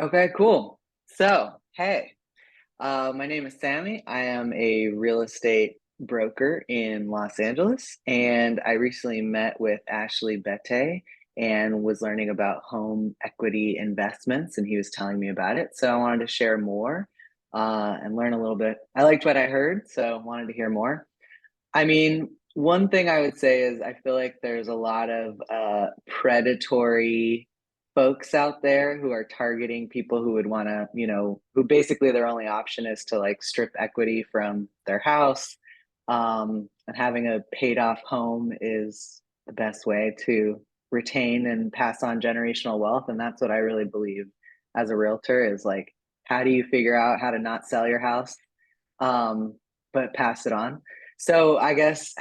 Okay, cool. So, hey, my name is Sammy. I am a real estate broker in Los Angeles, and I recently met with Ashley Bete and was learning about home equity investments, and he was telling me about it. So I wanted to share more and learn a little bit. I liked what I heard, so wanted to hear more. I mean, one thing I would say is I feel like there's a lot of predatory folks out there who are targeting people who would want to, who basically their only option is to like strip equity from their house. And having a paid off home is the best way to retain and pass on generational wealth. And that's what I really believe as a realtor is like, how do you figure out how to not sell your house, but pass it on? So I guess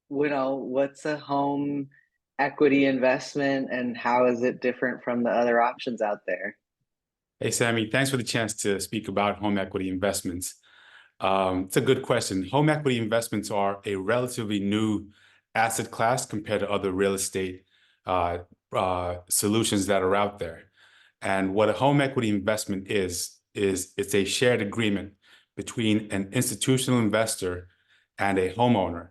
what's a home equity investment and how is it different from the other options out there? Hey, Sammy, thanks for the chance to speak about home equity investments. It's a good question. Home equity investments are a relatively new asset class compared to other real estate uh, solutions that are out there. And what a home equity investment is it's a shared agreement between an institutional investor and a homeowner,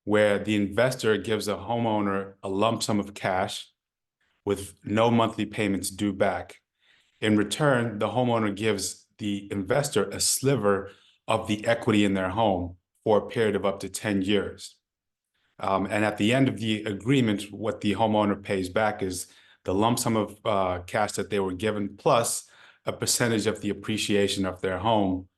where the investor gives a homeowner a lump sum of cash with no monthly payments due back. In return, the homeowner gives the investor a sliver of the equity in their home for a period of up to 10 years. And at the end of the agreement, what the homeowner pays back is the lump sum of cash that they were given, plus a percentage of the appreciation of their home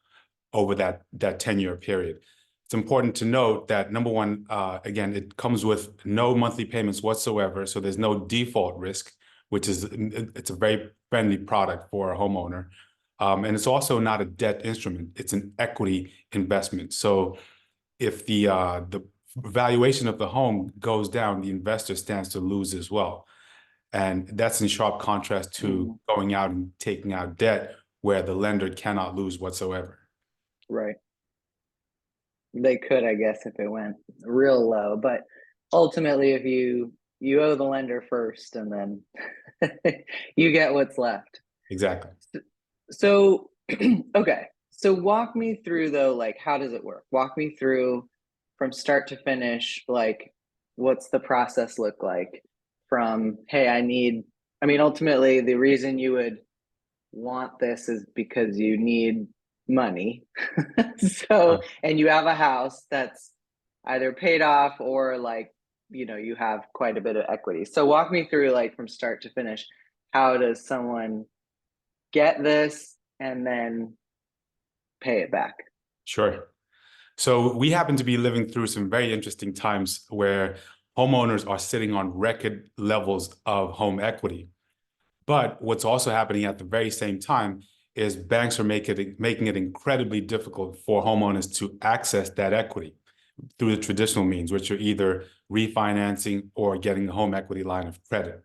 over that 10-year period. It's important to note that number one, again, it comes with no monthly payments whatsoever, so there's no default risk, which is it's a very friendly product for a homeowner. And it's also not a debt instrument; it's an equity investment. So if the valuation of the home goes down, the investor stands to lose as well. And that's in sharp contrast to Mhm. going out and taking out debt, where the lender cannot lose whatsoever. Right. They could, I guess, if it went real low, but ultimately if you owe the lender first and then you get what's left. Exactly. So, okay. So walk me through though, like how does it work? Walk me through from start to finish, like what's the process look like from, hey, I mean, ultimately the reason you would want this is because you need money. So, and you have a house that's either paid off or like, you have quite a bit of equity. So walk me through like from start to finish, how does someone get this and then pay it back? Sure. So we happen to be living through some very interesting times where homeowners are sitting on record levels of home equity. But what's also happening at the very same time is banks are making it incredibly difficult for homeowners to access that equity through the traditional means, which are either refinancing or getting a home equity line of credit.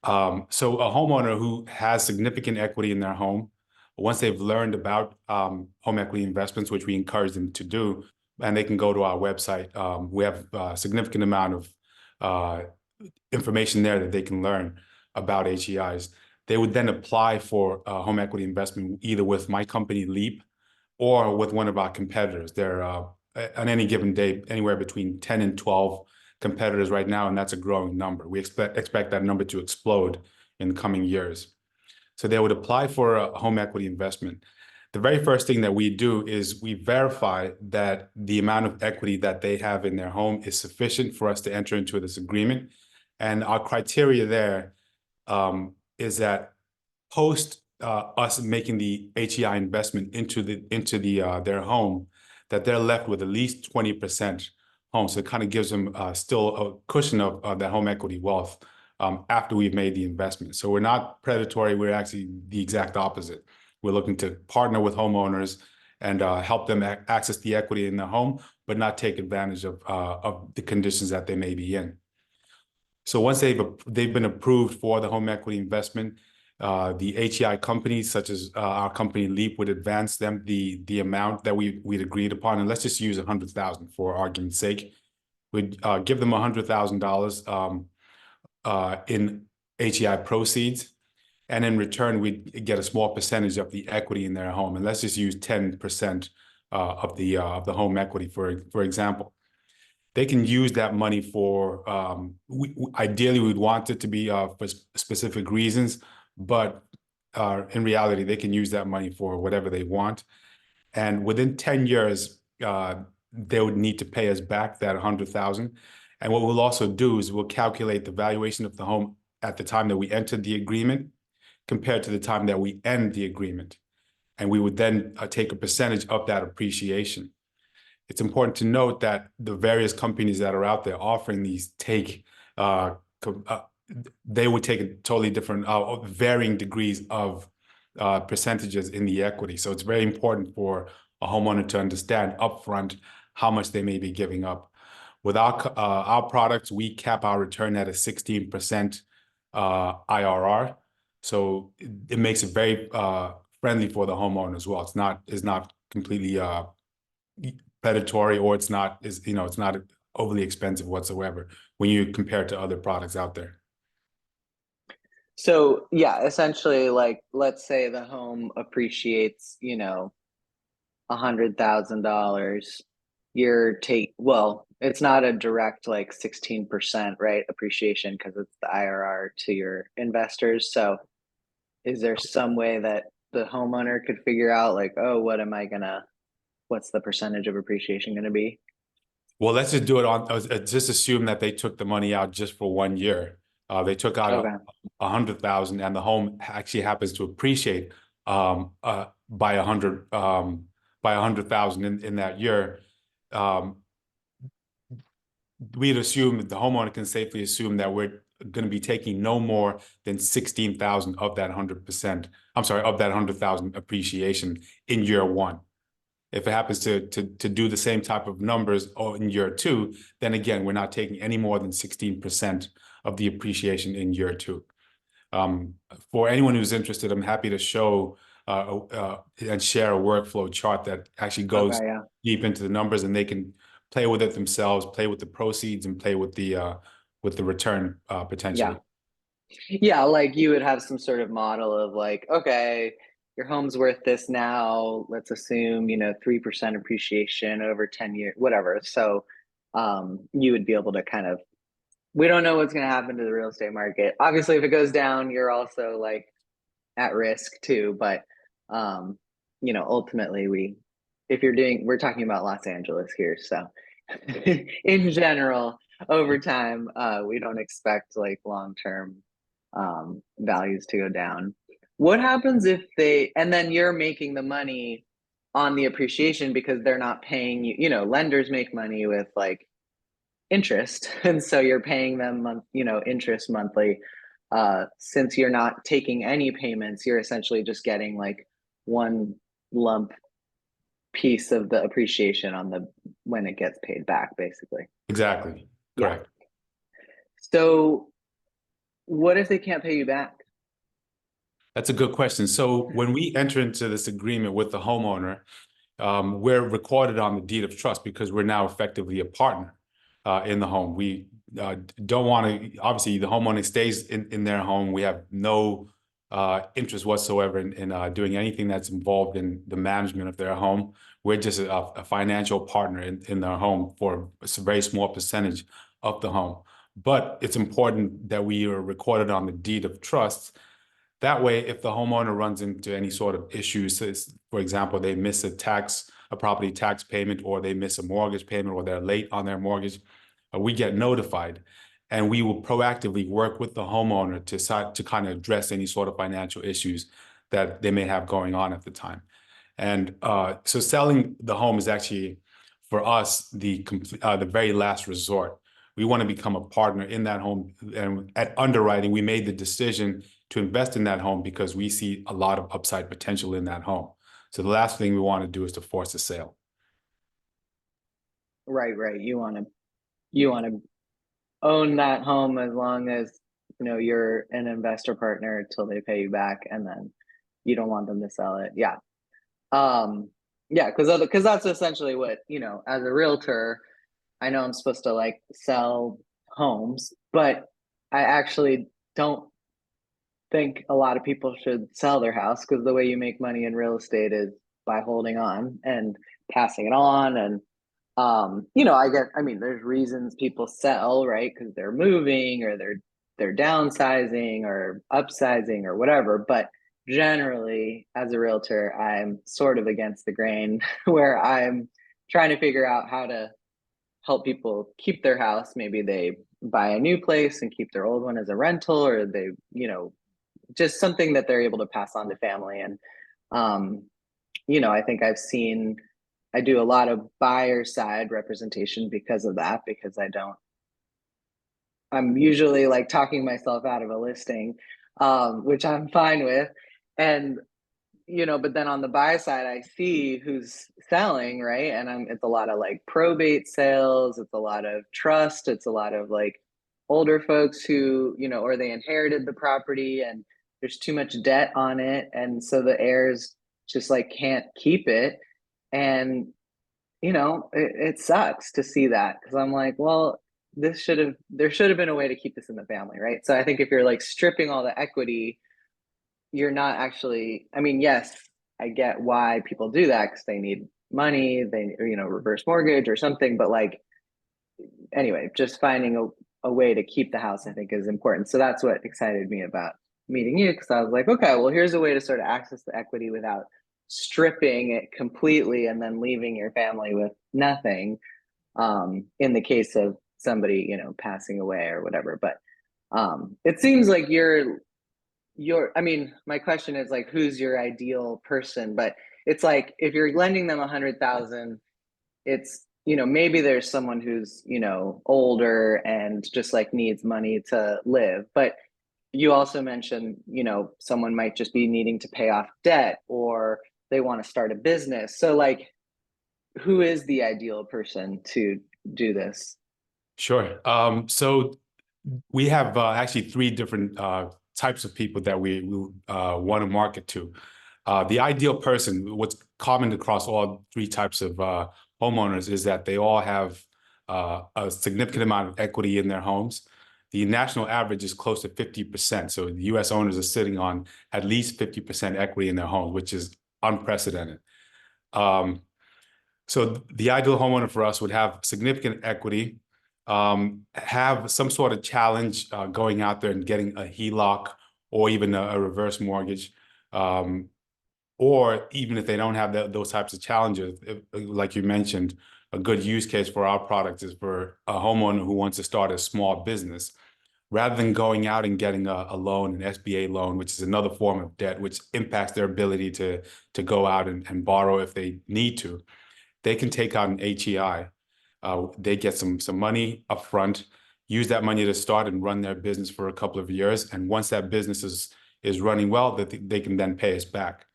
So a homeowner who has significant equity in their home, once they've learned about home equity investments, which we encourage them to do, and they can go to our website. We have a significant amount of uh, information there that they can learn about HEIs. They would then apply for a home equity investment either with my company Leap or with one of our competitors. There are on any given day anywhere between 10 and 12 competitors right now, and that's a growing number. We expect that number to explode in the coming years. So they would apply for a home equity investment. The very first thing that we do is we verify that the amount of equity that they have in their home is sufficient for us to enter into this agreement. And our criteria there is that post us making the HEI investment into the their home, that they're left with at least 20% home. So it kind of gives them still a cushion of that home equity wealth after we've made the investment. So we're not predatory. We're actually the exact opposite. We're looking to partner with homeowners and help them access the equity in their home, but not take advantage of the conditions that they may be in. So once they've been approved for the home equity investment, the HEI companies, such as our company Leap, would advance them the amount that we'd agreed upon, and let's just use 100,000 for argument's sake. We'd give them $100,000 in HEI proceeds, and in return, we get a small percentage of the equity in their home. And let's just use 10% of the home equity, for example. They can use that money for, ideally, we'd want it to be for specific reasons, but in reality, they can use that money for whatever they want. And within 10 years, they would need to pay us back that 100,000. And what we'll also do is we'll calculate the valuation of the home at the time that we entered the agreement compared to the time that we end the agreement. And we would then take a percentage of that appreciation. It's important to note that the various companies that are out there offering these they would take a totally different, varying degrees of percentages in the equity. So it's very important for a homeowner to understand upfront how much they may be giving up. With our products, we cap our return at a 16% IRR. So it makes it very friendly for the homeowner as well. It's not completely predatory, or it's not overly expensive whatsoever when you compare it to other products out there. So yeah, essentially, like, let's say the home appreciates, $100,000. Well, it's not a direct like 16%, right, appreciation, because it's the IRR to your investors. So is there some way that the homeowner could figure out, like, oh, what's the percentage of appreciation going to be? Well, let's just do it on, just assume that they took the money out just for 1 year. They took out Okay. 100,000, and the home actually happens to appreciate by 100,000 in that year. We'd assume that the homeowner can safely assume that we're going to be taking no more than 16,000 of that 100%. I'm sorry, of that 100,000 appreciation in year one. If it happens to do the same type of numbers in year two, then again, we're not taking any more than 16% of the appreciation in year two. For anyone who's interested, I'm happy to show and share a workflow chart that actually goes deep into the numbers, and they can play with it themselves, play with the proceeds, and play with the return potentially. Yeah, like you would have some sort of model of like, okay, your home's worth this now. Let's assume, 3% appreciation over 10 years, whatever. So you would be able to kind of, we don't know what's going to happen to the real estate market. Obviously, if it goes down, you're also like at risk too. But ultimately we're talking about Los Angeles here. So in general, over time, we don't expect like long-term values to go down. What happens if and then you're making the money on the appreciation because they're not paying you, lenders make money with like interest. And so you're paying them, interest monthly. Since you're not taking any payments, you're essentially just getting like one lump piece of the appreciation when it gets paid back, basically. Exactly. Correct. Yeah. So what if they can't pay you back? That's a good question. So when we enter into this agreement with the homeowner, we're recorded on the deed of trust because we're now effectively a partner in the home. We don't want to, obviously, the homeowner stays in their home. We have no interest whatsoever in doing anything that's involved in the management of their home. We're just a financial partner in their home for a very small percentage of the home. But it's important that we are recorded on the deed of trust. That way, if the homeowner runs into any sort of issues, for example, they miss a property tax payment, or they miss a mortgage payment, or they're late on their mortgage, we get notified, and we will proactively work with the homeowner to kind of address any sort of financial issues that they may have going on at the time. And so selling the home is actually, for us, the very last resort. We want to become a partner in that home. And at underwriting, we made the decision to invest in that home because we see a lot of upside potential in that home. So the last thing we want to do is to force a sale. Right. You want to own that home as long as you're an investor partner until they pay you back, and then you don't want them to sell it. Yeah. Yeah, because that's essentially what, as a realtor, I know I'm supposed to like sell homes, but I actually don't think a lot of people should sell their house because the way you make money in real estate is by holding on and passing it on. And I mean, there's reasons people sell, right? Because they're moving or they're downsizing or upsizing or whatever. But generally, as a realtor, I'm sort of against the grain where I'm trying to figure out how to help people keep their house. Maybe they buy a new place and keep their old one as a rental, or they, just something that they're able to pass on to family. And um, I think I do a lot of buyer side representation because of that, because I'm usually like talking myself out of a listing, which I'm fine with. And, but then on the buy side, I see who's selling, right? And it's a lot of like probate sales, it's a lot of trust, it's a lot of like older folks who, or they inherited the property and there's too much debt on it. And so the heirs just like can't keep it. And it sucks to see that because I'm like, well, there should have been a way to keep this in the family, right? So I think if you're like stripping all the equity, you're not actually, I mean, yes, I get why people do that because they need money, reverse mortgage or something, but like, anyway, just finding a way to keep the house, I think is important. So that's what excited me about meeting you because I was like, okay, well, here's a way to sort of access the equity without stripping it completely and then leaving your family with nothing in the case of somebody passing away or whatever. But it seems like I mean, my question is like, who's your ideal person? But it's like if you're lending them 100,000, it's maybe there's someone who's older and just like needs money to live. But you also mentioned someone might just be needing to pay off debt or they want to start a business. So like, who is the ideal person to do this? Sure. So we have actually three different types of people that we want to market to. The ideal person, what's common across all three types of homeowners is that they all have a significant amount of equity in their homes. The national average is close to 50%. So the US owners are sitting on at least 50% equity in their homes, which is unprecedented. So the ideal homeowner for us would have significant equity, have some sort of challenge going out there and getting a HELOC or even a reverse mortgage. Or even if they don't have those types of challenges, like you mentioned, a good use case for our product is for a homeowner who wants to start a small business. Rather than going out and getting a loan, an SBA loan, which is another form of debt, which impacts their ability to go out and borrow if they need to, they can take out an HEI. They get some money upfront, use that money to start and run their business for a couple of years. And once that business is running well, that they can then pay us back.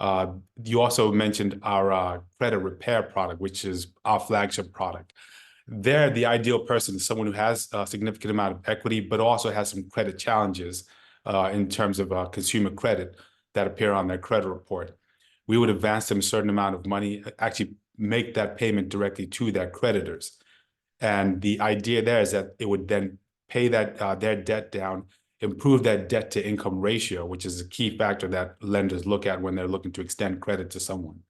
You also mentioned our credit repair product, which is our flagship product. There, the ideal person is someone who has a significant amount of equity, but also has some credit challenges in terms of consumer credit that appear on their credit report. We would advance them a certain amount of money, actually make that payment directly to their creditors. And the idea there is that it would then pay that their debt down, improve that debt to income ratio, which is a key factor that lenders look at when they're looking to extend credit to someone.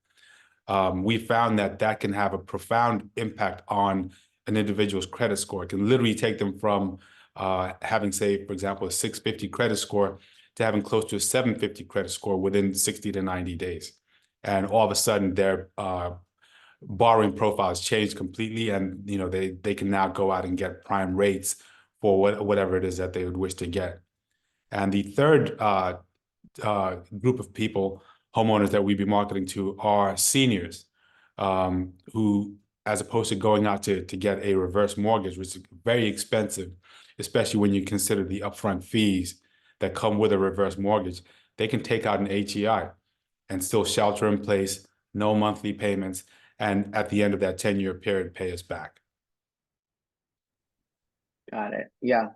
We found that can have a profound impact on an individual's credit score. It can literally take them from having, say, for example, a 650 credit score to having close to a 750 credit score within 60 to 90 days. And all of a sudden, their borrowing profiles change completely, and they can now go out and get prime rates for whatever it is that they would wish to get. And the third group of people, homeowners that we'd be marketing to, are seniors who, as opposed to going out to get a reverse mortgage, which is very expensive, especially when you consider the upfront fees that come with a reverse mortgage, they can take out an HEI and still shelter in place, no monthly payments, and at the end of that 10-year period, pay us back. Got it. Yeah.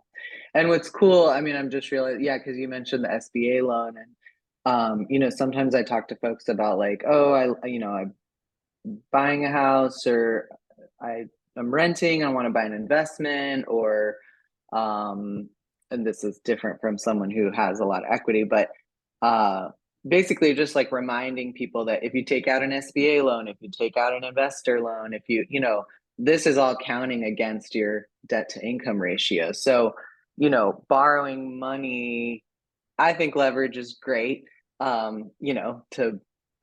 And what's cool, I mean, I'm just realizing, yeah, because you mentioned the SBA loan and sometimes I talk to folks about like, oh, I'm buying a house or I'm renting, I want to buy an investment or and this is different from someone who has a lot of equity, but uh, basically just like reminding people that if you take out an SBA loan, if you take out an investor loan, if you, this is all counting against your debt to income ratio. So, borrowing money, I think leverage is great. I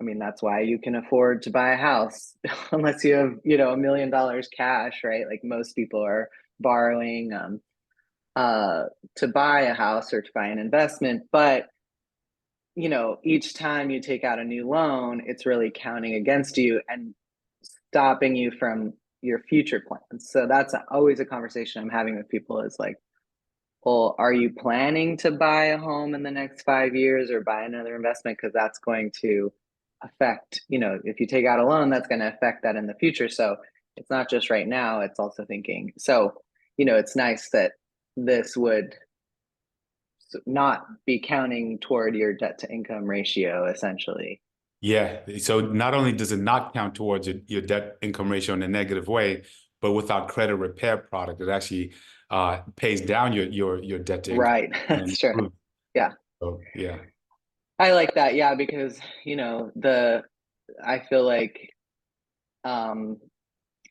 mean, that's why you can afford to buy a house unless you have, $1 million cash, right? Like most people are borrowing uh, to buy a house or to buy an investment. But, each time you take out a new loan, it's really counting against you and stopping you from your future plans. So that's always a conversation I'm having with people is like, well, are you planning to buy a home in the next 5 years or buy another investment? Because that's going to affect, if you take out a loan, that's going to affect that in the future. So it's not just right now, it's also thinking. So, it's nice that this would not be counting toward your debt to income ratio, essentially. Yeah. So not only does it not count towards your debt income ratio in a negative way, but with our credit repair product, it actually pays down your debt to income Right. and That's true. improves. Yeah. So yeah. I like that. Yeah. Because, I feel like, um,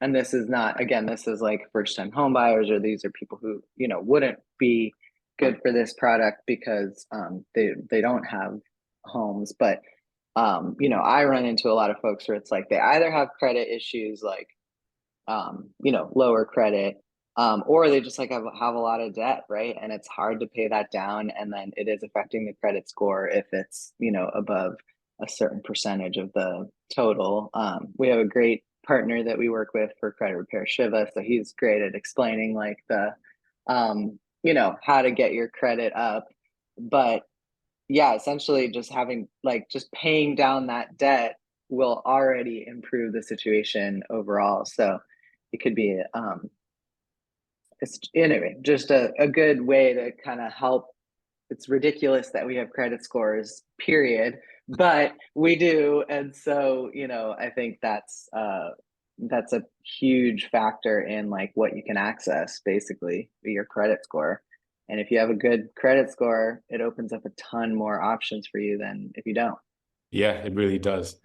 and this is not, again, this is like first time home buyers, or these are people who, wouldn't be good for this product because they don't have homes. But I run into a lot of folks where it's like they either have credit issues, like lower credit, or they just like have a lot of debt, right? And it's hard to pay that down, and then it is affecting the credit score if it's above a certain percentage of the total. We have a great partner that we work with for credit repair, Shiva, so he's great at explaining like the how to get your credit up. But yeah, essentially just having like just paying down that debt will already improve the situation overall. So it could be it's anyway, just a good way to kind of help. It's ridiculous that we have credit scores, period, but we do. And so, I think that's a huge factor in like what you can access, basically your credit score. And if you have a good credit score, it opens up a ton more options for you than if you don't. Yeah, it really does.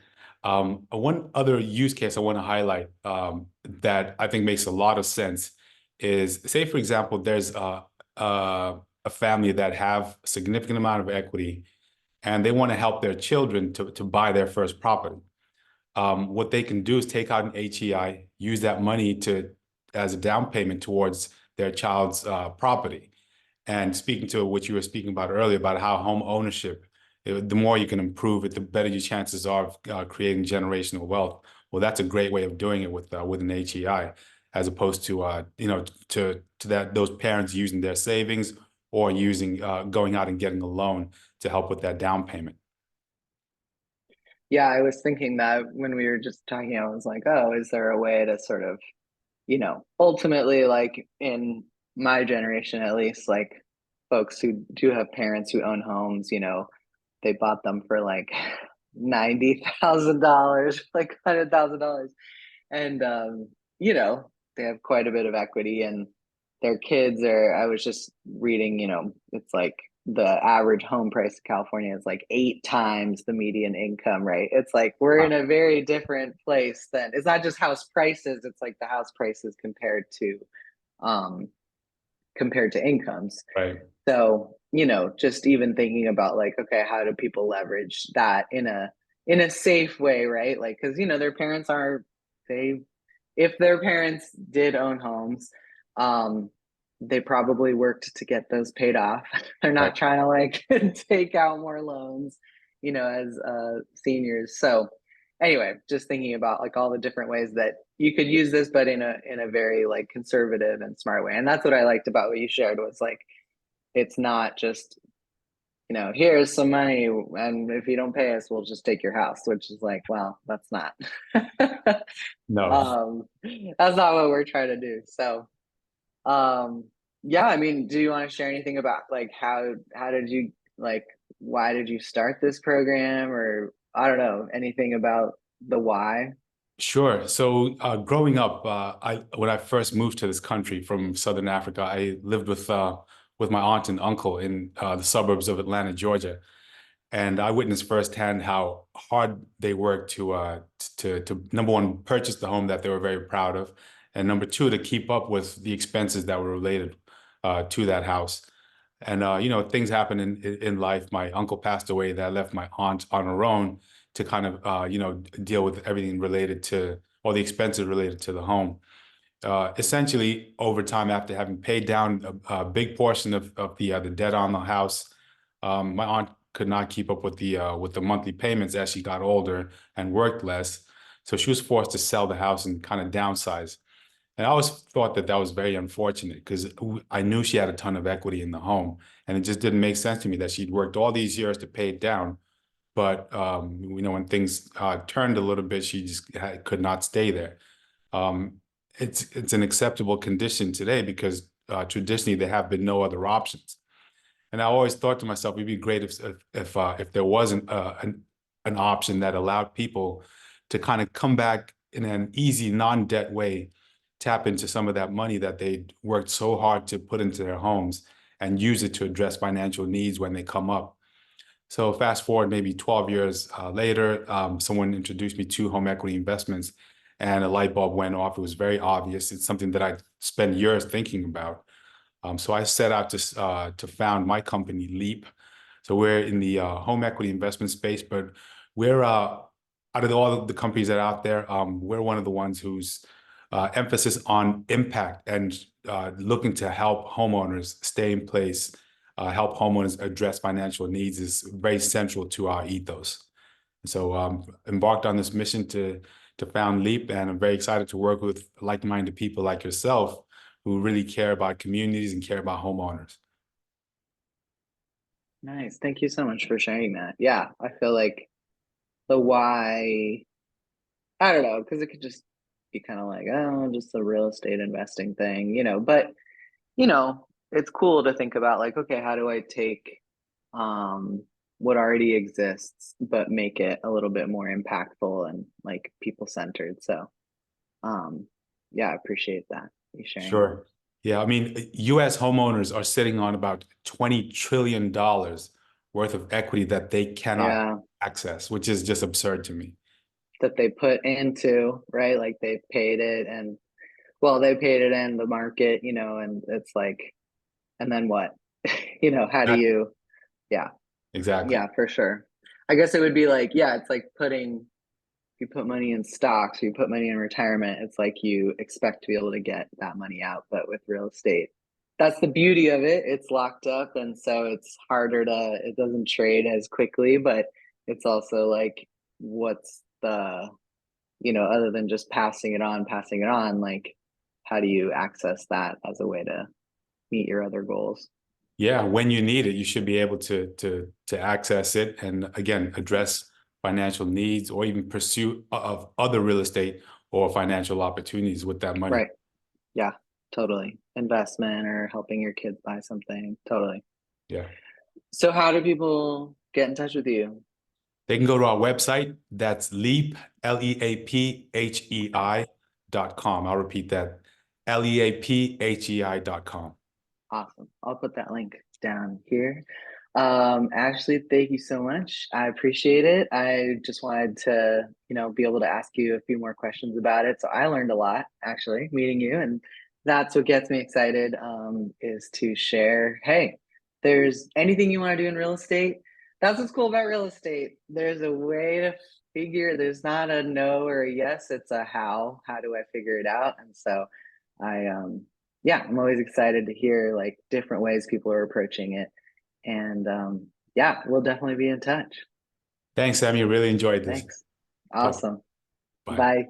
One other use case I want to highlight that I think makes a lot of sense is, say, for example, there's a family that have a significant amount of equity and they want to help their children to buy their first property. What they can do is take out an HEI, use that money to as a down payment towards their child's property. And speaking to what you were speaking about earlier about how home ownership, the more you can improve it, the better your chances are of creating generational wealth. Well, that's a great way of doing it with an HEI, as opposed to to that those parents using their savings or using going out and getting a loan to help with that down payment. Yeah, I was thinking that when we were just talking, I was like, oh, is there a way to sort of, ultimately, like in my generation at least, like folks who do have parents who own homes, they bought them for like $90,000, like $100,000. And they have quite a bit of equity, and their kids are, I was just reading, it's like the average home price in California is like 8 times the median income, right? It's like we're in a very different place than, it's not just house prices, it's like the house prices um compared to incomes. Right. So, just even thinking about like, okay, how do people leverage that in a safe way, right? Like, because their parents are, they if their parents did own homes, um, they probably worked to get those paid off. They're Right. not trying to like take out more loans, as seniors. So anyway, just thinking about like all the different ways that you could use this, but in a very like conservative and smart way. And that's what I liked about what you shared was like it's not just here's some money, and if you don't pay us, we'll just take your house, which is like, well, that's not No. um that's not what we're trying to do. So um yeah, I mean, do you want to share anything about like how did you like why did you start this program, or I don't know, anything about the why? Sure. So growing up, I when I first moved to this country from Southern Africa, I lived with with my aunt and uncle in the suburbs of Atlanta, Georgia. And I witnessed firsthand how hard they worked to number one, purchase the home that they were very proud of, and number two, to keep up with the expenses that were related to that house. And things happen in life. My uncle passed away. That left my aunt on her own to kind of deal with everything related to all the expenses related to the home. Essentially, over time, after having paid down a big portion of the debt on the house, my aunt could not keep up with the monthly payments as she got older and worked less. So she was forced to sell the house and kind of downsize. And I always thought that that was very unfortunate because I knew she had a ton of equity in the home, and it just didn't make sense to me that she'd worked all these years to pay it down. But when things turned a little bit, she just could not stay there. Um, it's an acceptable condition today because traditionally there have been no other options. And I always thought to myself, it'd be great if there wasn't an option that allowed people to kind of come back in an easy, non-debt way, tap into some of that money that they worked so hard to put into their homes and use it to address financial needs when they come up. So fast forward maybe 12 years later, someone introduced me to home equity investments, and a light bulb went off. It was very obvious. It's something that I spent years thinking about. So I set out to found my company, Leap. So we're in the home equity investment space, but we're out of all of the companies that are out there, we're one of the ones whose emphasis on impact and looking to help homeowners stay in place, help homeowners address financial needs is very central to our ethos. So embarked on this mission to found Leap, and I'm very excited to work with like-minded people like yourself who really care about communities and care about homeowners. Nice. Thank you so much for sharing that. Yeah, I feel like the why, I don't know, because it could just be kind of like, oh, just a real estate investing thing, but it's cool to think about like, okay, how do I take what already exists, but make it a little bit more impactful and like people centered. So yeah, I appreciate that, you sharing that. Sure. Yeah, I mean, U.S. homeowners are sitting on about $20 trillion worth of equity that they cannot Yeah, access, which is just absurd to me. that they put into, right? Like they paid it and well, they paid it in the market, and it's like, and then what? How do you, yeah, Exactly. yeah, for sure. I guess it would be like, yeah, it's like putting, you put money in stocks, you put money in retirement, it's like you expect to be able to get that money out. But with real estate, that's the beauty of it. It's locked up. And so it's harder it doesn't trade as quickly, but it's also like, what's other than just passing it on, like, how do you access that as a way to meet your other goals? Yeah, when you need it, you should be able to access it and again address financial needs or even pursuit of other real estate or financial opportunities with that money. Right. Yeah, totally. Investment or helping your kids buy something. Totally. Yeah. So how do people get in touch with you? They can go to our website. That's Leap, LEAPHEI.com. I'll repeat that. LEAPHEI.com. Awesome. I'll put that link down here. Ashley, thank you so much. I appreciate it. I just wanted to, be able to ask you a few more questions about it. So I learned a lot actually meeting you, and that's what gets me excited, is to share, hey, there's anything you want to do in real estate. That's what's cool about real estate. There's a way to there's not a no or a yes, it's a how. How do I figure it out? And so I yeah, I'm always excited to hear like different ways people are approaching it. And yeah, we'll definitely be in touch. Thanks, Sam. You really enjoyed this. Thanks. Talk. Awesome. Bye. Bye.